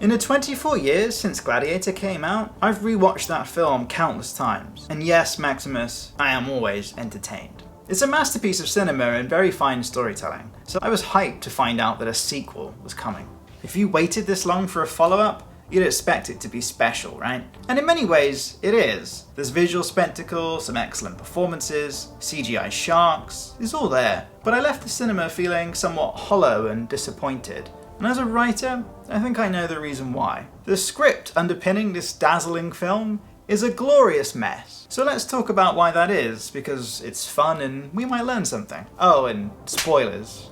In the 24 years since Gladiator came out, I've rewatched that film countless times. And yes, Maximus, I am always entertained. It's a masterpiece of cinema and very fine storytelling, so I was hyped to find out that a sequel was coming. If you waited this long for a follow-up, you'd expect it to be special, right? And in many ways, it is. There's visual spectacle, some excellent performances, CGI sharks, it's all there. But I left the cinema feeling somewhat hollow and disappointed. And as a writer, I think I know the reason why. The script underpinning this dazzling film is a glorious mess. So let's talk about why that is, because it's fun and we might learn something. Oh, and spoilers,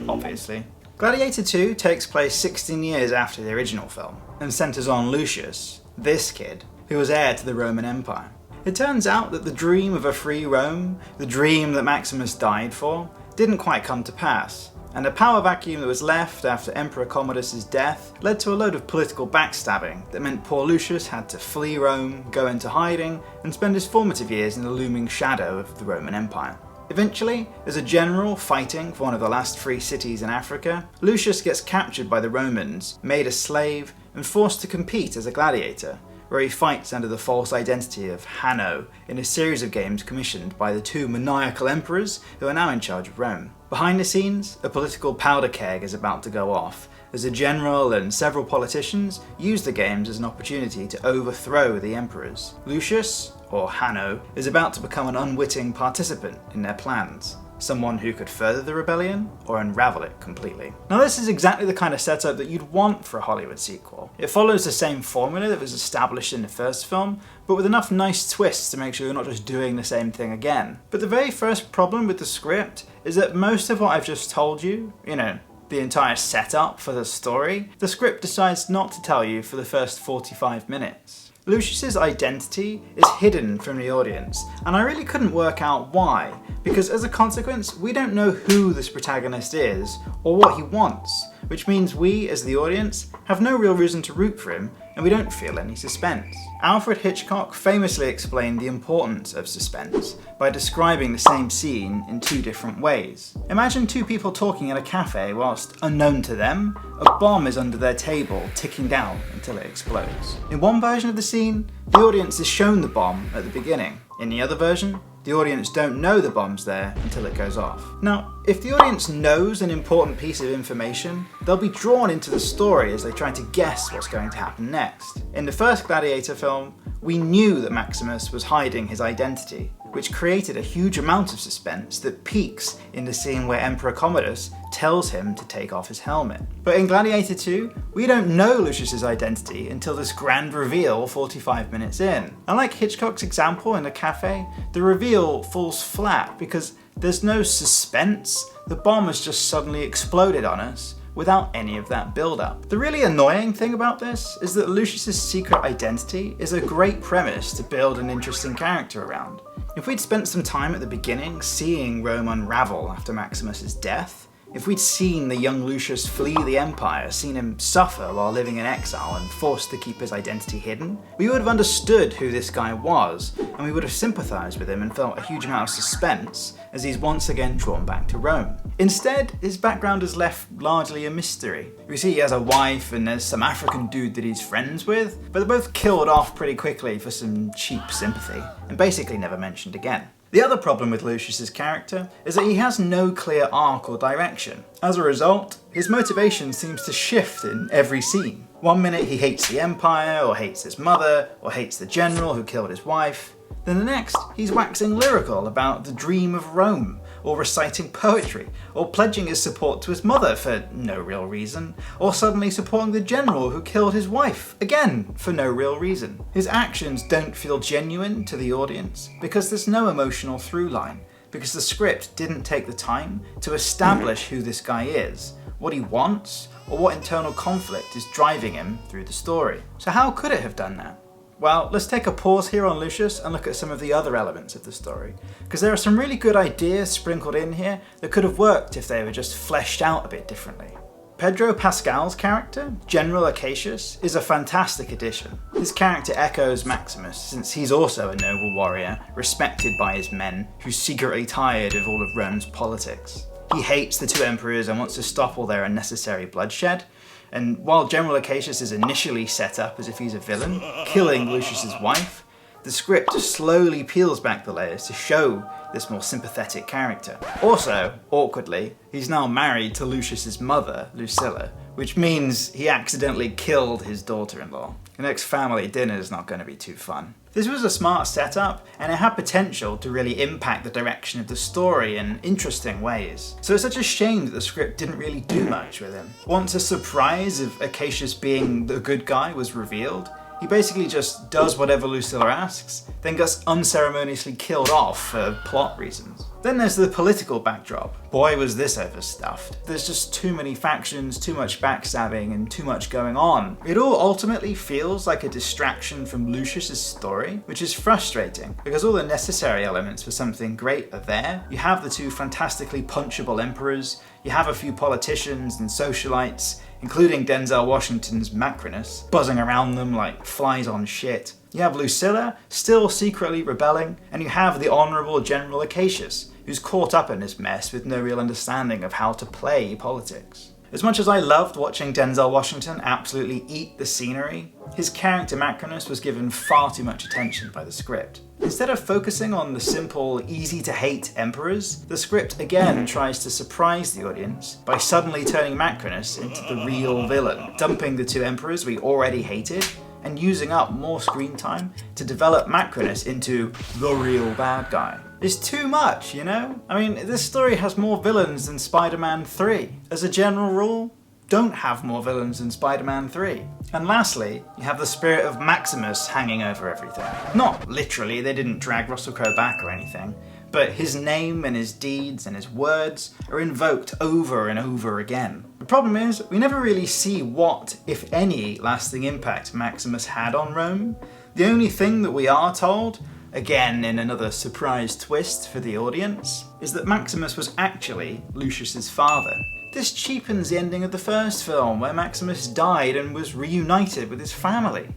obviously. Gladiator 2 takes place 16 years after the original film, and centres on Lucius, this kid, who was heir to the Roman Empire. It turns out that the dream of a free Rome, the dream that Maximus died for, didn't quite come to pass. And the power vacuum that was left after Emperor Commodus' death led to a load of political backstabbing that meant poor Lucius had to flee Rome, go into hiding, and spend his formative years in the looming shadow of the Roman Empire. Eventually, as a general fighting for one of the last free cities in Africa, Lucius gets captured by the Romans, made a slave, and forced to compete as a gladiator, where he fights under the false identity of Hanno in a series of games commissioned by the two maniacal emperors who are now in charge of Rome. Behind the scenes, a political powder keg is about to go off, as a general and several politicians use the games as an opportunity to overthrow the emperors. Lucius, or Hanno, is about to become an unwitting participant in their plans. Someone who could further the rebellion or unravel it completely. Now this is exactly the kind of setup that you'd want for a Hollywood sequel. It follows the same formula that was established in the first film, but with enough nice twists to make sure you're not just doing the same thing again. But the very first problem with the script is that most of what I've just told you, the entire setup for the story, the script decides not to tell you for the first 45 minutes. Lucius's identity is hidden from the audience, and I really couldn't work out why, because as a consequence, we don't know who this protagonist is or what he wants, which means we, as the audience, have no real reason to root for him, and we don't feel any suspense. Alfred Hitchcock famously explained the importance of suspense by describing the same scene in two different ways. Imagine two people talking at a cafe whilst, unknown to them, a bomb is under their table ticking down until it explodes. In one version of the scene, the audience is shown the bomb at the beginning. In the other version, the audience don't know the bomb's there until it goes off. Now, if the audience knows an important piece of information, they'll be drawn into the story as they try to guess what's going to happen next. In the first Gladiator film, we knew that Maximus was hiding his identity, which created a huge amount of suspense that peaks in the scene where Emperor Commodus tells him to take off his helmet. But in Gladiator 2, we don't know Lucius's identity until this grand reveal 45 minutes in. Unlike Hitchcock's example in the cafe, the reveal falls flat because there's no suspense. The bomb has just suddenly exploded on us without any of that build-up. The really annoying thing about this is that Lucius's secret identity is a great premise to build an interesting character around. If we'd spent some time at the beginning seeing Rome unravel after Maximus's death, if we'd seen the young Lucius flee the Empire, seen him suffer while living in exile and forced to keep his identity hidden, we would have understood who this guy was, and we would have sympathised with him and felt a huge amount of suspense as he's once again drawn back to Rome. Instead, his background is left largely a mystery. We see he has a wife and there's some African dude that he's friends with, but they're both killed off pretty quickly for some cheap sympathy, and basically never mentioned again. The other problem with Lucius's character is that he has no clear arc or direction. As a result, his motivation seems to shift in every scene. One minute he hates the Empire, or hates his mother, or hates the general who killed his wife. Then the next, he's waxing lyrical about the dream of Rome, or reciting poetry, or pledging his support to his mother for no real reason, or suddenly supporting the general who killed his wife, again for no real reason. His actions don't feel genuine to the audience because there's no emotional through line, because the script didn't take the time to establish who this guy is, what he wants, or what internal conflict is driving him through the story. So how could it have done that? Well, let's take a pause here on Lucius and look at some of the other elements of the story, because there are some really good ideas sprinkled in here that could have worked if they were just fleshed out a bit differently. Pedro Pascal's character, General Acacius, is a fantastic addition. His character echoes Maximus, since he's also a noble warrior, respected by his men, who's secretly tired of all of Rome's politics. He hates the two emperors and wants to stop all their unnecessary bloodshed, and while General Acacius is initially set up as if he's a villain, killing Lucius's wife, the script slowly peels back the layers to show this more sympathetic character. Also, awkwardly, he's now married to Lucius's mother, Lucilla, which means he accidentally killed his daughter-in-law. The next family dinner is not going to be too fun. This was a smart setup, and it had potential to really impact the direction of the story in interesting ways. So it's such a shame that the script didn't really do much with him. Once a surprise of Acacius being the good guy was revealed, he basically just does whatever Lucilla asks, then gets unceremoniously killed off for plot reasons. Then there's the political backdrop. Boy, was this overstuffed. There's just too many factions, too much backstabbing, and too much going on. It all ultimately feels like a distraction from Lucius's story, which is frustrating, because all the necessary elements for something great are there. You have the two fantastically punchable emperors, you have a few politicians and socialites, including Denzel Washington's Macronus, buzzing around them like flies on shit. You have Lucilla, still secretly rebelling, and you have the Honourable General Acacius, who's caught up in this mess with no real understanding of how to play politics. As much as I loved watching Denzel Washington absolutely eat the scenery, his character Macronus was given far too much attention by the script. Instead of focusing on the simple, easy-to-hate emperors, the script again tries to surprise the audience by suddenly turning Macronus into the real villain, dumping the two emperors we already hated, and using up more screen time to develop Macronus into the real bad guy. It's too much, you know? I mean, this story has more villains than Spider-Man 3. As a general rule, don't have more villains than Spider-Man 3. And lastly, you have the spirit of Maximus hanging over everything. Not literally, they didn't drag Russell Crowe back or anything, but his name and his deeds and his words are invoked over and over again. The problem is, we never really see what, if any, lasting impact Maximus had on Rome. The only thing that we are told, again in another surprise twist for the audience, is that Maximus was actually Lucius's father. This cheapens the ending of the first film, where Maximus died and was reunited with his family.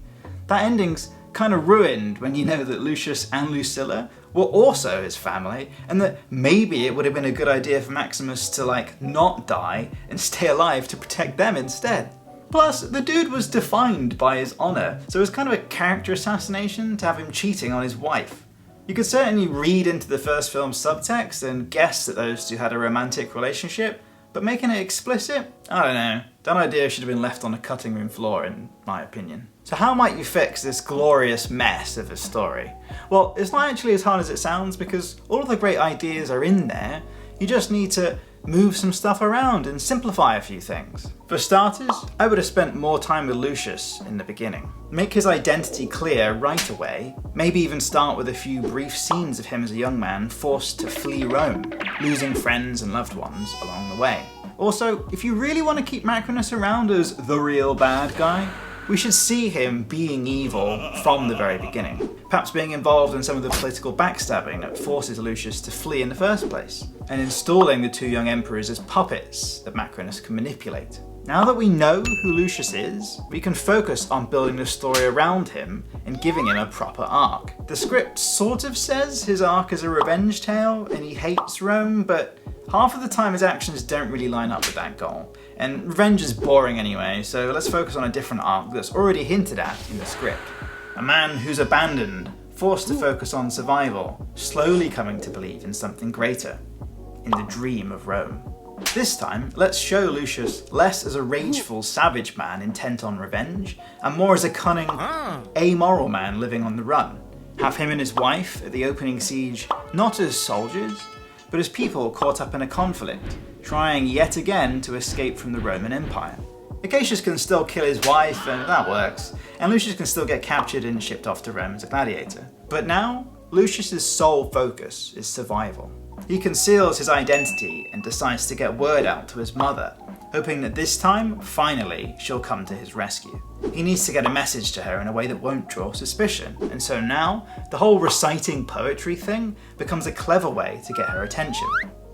That ending's kind of ruined when you know that Lucius and Lucilla were also his family, and that maybe it would have been a good idea for Maximus to not die and stay alive to protect them instead. Plus, the dude was defined by his honour, so it was kind of a character assassination to have him cheating on his wife. You could certainly read into the first film's subtext and guess that those two had a romantic relationship, but making it explicit? I don't know. That idea should have been left on the cutting room floor, in my opinion. So how might you fix this glorious mess of a story? Well, it's not actually as hard as it sounds, because all of the great ideas are in there. You just need to move some stuff around and simplify a few things. For starters, I would have spent more time with Lucius in the beginning. Make his identity clear right away, maybe even start with a few brief scenes of him as a young man forced to flee Rome, losing friends and loved ones along the way. Also, if you really want to keep Macronus around as the real bad guy, we should see him being evil from the very beginning, perhaps being involved in some of the political backstabbing that forces Lucius to flee in the first place, and installing the two young emperors as puppets that Macronus can manipulate. Now that we know who Lucius is, we can focus on building the story around him and giving him a proper arc. The script sort of says his arc is a revenge tale and he hates Rome, but half of the time his actions don't really line up with that goal. And revenge is boring anyway, so let's focus on a different arc that's already hinted at in the script. A man who's abandoned, forced to focus on survival, slowly coming to believe in something greater, in the dream of Rome. This time, let's show Lucius less as a rageful, savage man intent on revenge, and more as a cunning, amoral man living on the run. Have him and his wife at the opening siege not as soldiers, but as people caught up in a conflict, trying yet again to escape from the Roman Empire. Acacius can still kill his wife, and that works, and Lucius can still get captured and shipped off to Rome as a gladiator. But now, Lucius's sole focus is survival. He conceals his identity and decides to get word out to his mother, hoping that this time, finally, she'll come to his rescue. He needs to get a message to her in a way that won't draw suspicion, and so now, the whole reciting poetry thing becomes a clever way to get her attention.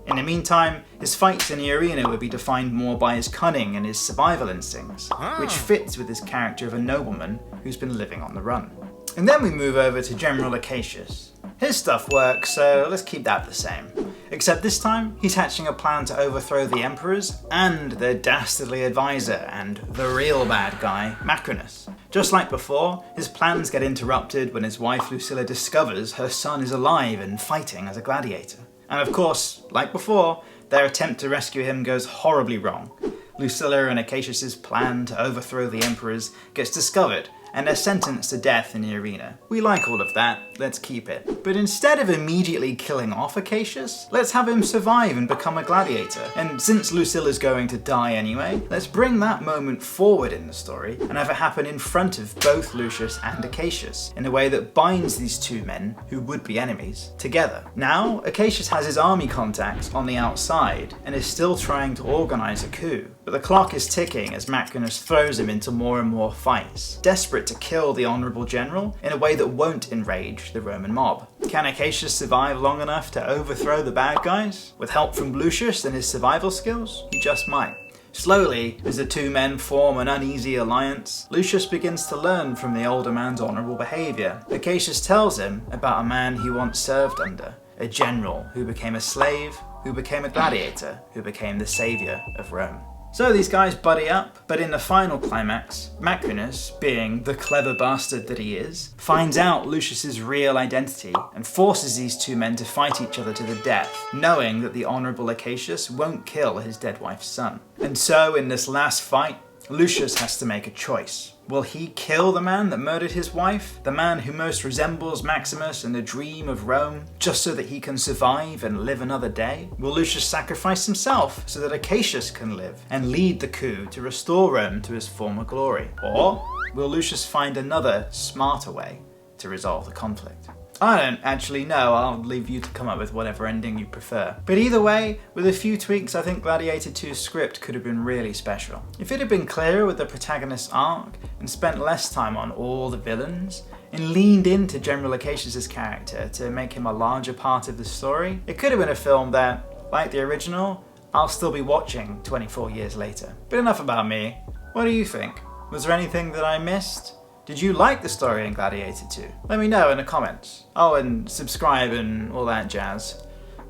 In the meantime, his fights in the arena would be defined more by his cunning and his survival instincts, which fits with his character of a nobleman who's been living on the run. And then we move over to General Acacius. His stuff works, so let's keep that the same. Except this time, he's hatching a plan to overthrow the emperors and their dastardly advisor and the real bad guy, Macrinus. Just like before, his plans get interrupted when his wife Lucilla discovers her son is alive and fighting as a gladiator. And of course, like before, their attempt to rescue him goes horribly wrong. Lucilla and Acacius' plan to overthrow the emperors gets discovered, and they're sentenced to death in the arena. We like all of that, let's keep it. But instead of immediately killing off Acacius, let's have him survive and become a gladiator. And since Lucilla's going to die anyway, let's bring that moment forward in the story and have it happen in front of both Lucius and Acacius, in a way that binds these two men, who would be enemies, together. Now, Acacius has his army contacts on the outside and is still trying to organize a coup. But the clock is ticking as Macrinus throws him into more and more fights, desperate to kill the honourable general in a way that won't enrage the Roman mob. Can Acacius survive long enough to overthrow the bad guys? With help from Lucius and his survival skills? He just might. Slowly, as the two men form an uneasy alliance, Lucius begins to learn from the older man's honourable behaviour. Acacius tells him about a man he once served under, a general who became a slave, who became a gladiator, who became the saviour of Rome. So these guys buddy up, but in the final climax, Macrinus, being the clever bastard that he is, finds out Lucius's real identity and forces these two men to fight each other to the death, knowing that the honourable Acacius won't kill his dead wife's son. And so in this last fight, Lucius has to make a choice. Will he kill the man that murdered his wife? The man who most resembles Maximus and the dream of Rome, just so that he can survive and live another day? Will Lucius sacrifice himself so that Acacius can live and lead the coup to restore Rome to his former glory? Or will Lucius find another, smarter way to resolve the conflict? I don't actually know, I'll leave you to come up with whatever ending you prefer. But either way, with a few tweaks, I think Gladiator 2's script could have been really special. If it had been clearer with the protagonist's arc, and spent less time on all the villains, and leaned into General Acacius' character to make him a larger part of the story, it could have been a film that, like the original, I'll still be watching 24 years later. But enough about me. What do you think? Was there anything that I missed? Did you like the story in Gladiator 2? Let me know in the comments. Oh, and subscribe and all that jazz.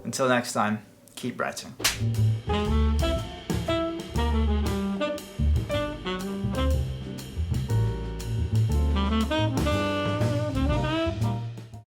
Until next time, keep writing.